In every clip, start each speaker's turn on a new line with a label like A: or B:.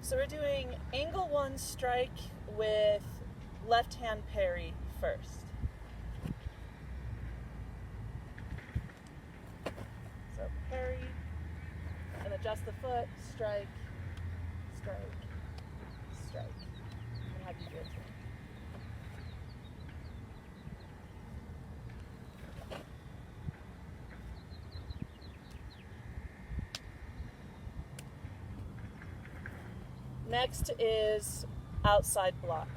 A: So we're doing angle one strike with left hand parry first. So parry, and adjust the foot, strike, strike, strike. I'm gonna have you do it too. Next is outside block.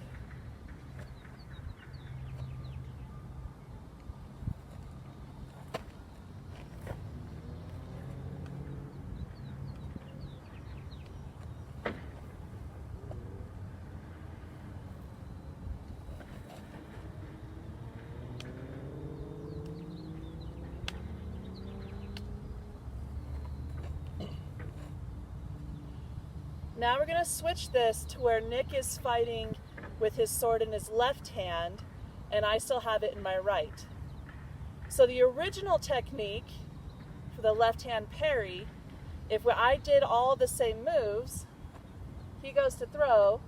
A: Now we're going to switch this to where Nick is fighting with his sword in his left hand and I still have it in my right. So the original technique for the left hand parry, if I did all the same moves, he goes to throw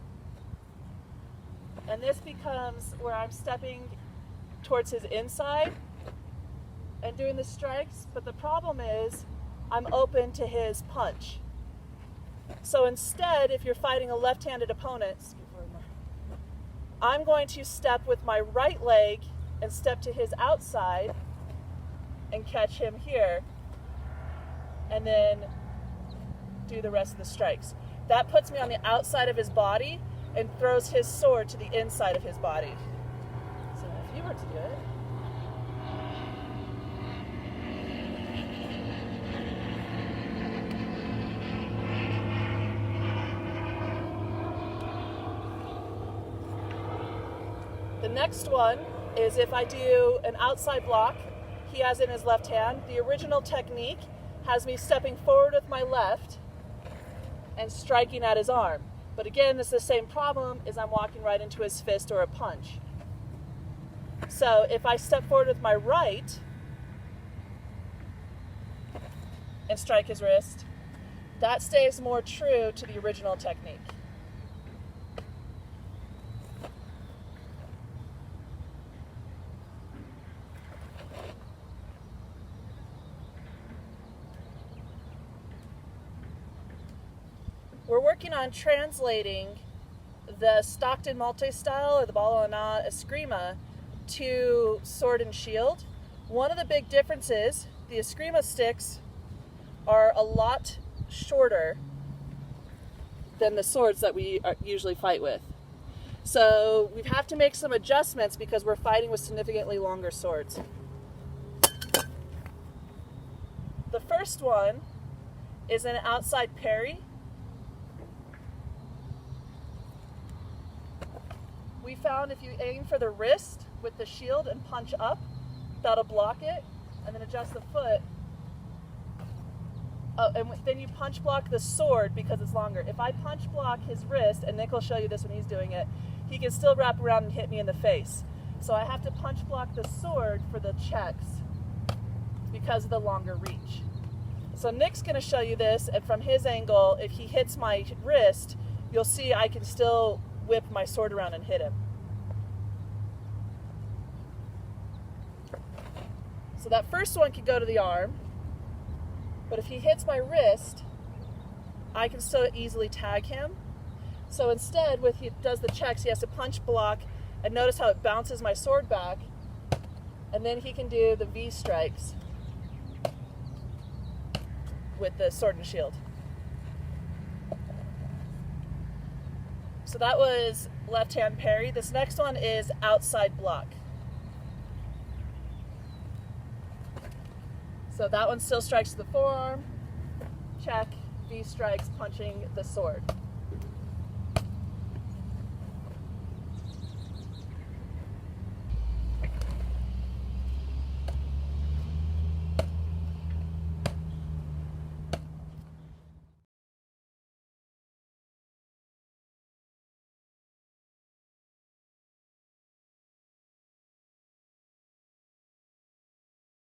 A: and this becomes where I'm stepping towards his inside and doing the strikes, but the problem is I'm open to his punch. So instead, if you're fighting a left-handed opponent, I'm going to step with my right leg and step to his outside and catch him here, and then do the rest of the strikes. That puts me on the outside of his body and throws his sword to the inside of his body. So if you were to do it, the next one is if I do an outside block, he has it in his left hand. The original technique has me stepping forward with my left and striking at his arm. But again, this is the same problem, is I'm walking right into his fist or a punch. So if I step forward with my right and strike his wrist, that stays more true to the original technique. We're working on translating the Stockton multi-style or the ball and Escrima to sword and shield. One of the big differences, the Escrima sticks are a lot shorter than the swords that we usually fight with. So we have to make some adjustments because we're fighting with significantly longer swords. The first one is an outside parry. We found if you aim for the wrist with the shield and punch up, that'll block it, and then adjust the foot. Oh, and then you punch block the sword because it's longer. If I punch block his wrist, and Nick will show you this when he's doing it, he can still wrap around and hit me in the face. So I have to punch block the sword for the checks because of the longer reach. So Nick's going to show you this, and from his angle, if he hits my wrist, you'll see I can still whip my sword around and hit him. So that first one could go to the arm, but if he hits my wrist, I can still easily tag him. So instead, when he does the checks, he has to punch block, and notice how it bounces my sword back, and then he can do the V strikes with the sword and shield. So that was left hand parry. This next one is outside block. So that one still strikes the forearm, check, V strikes, punching the sword.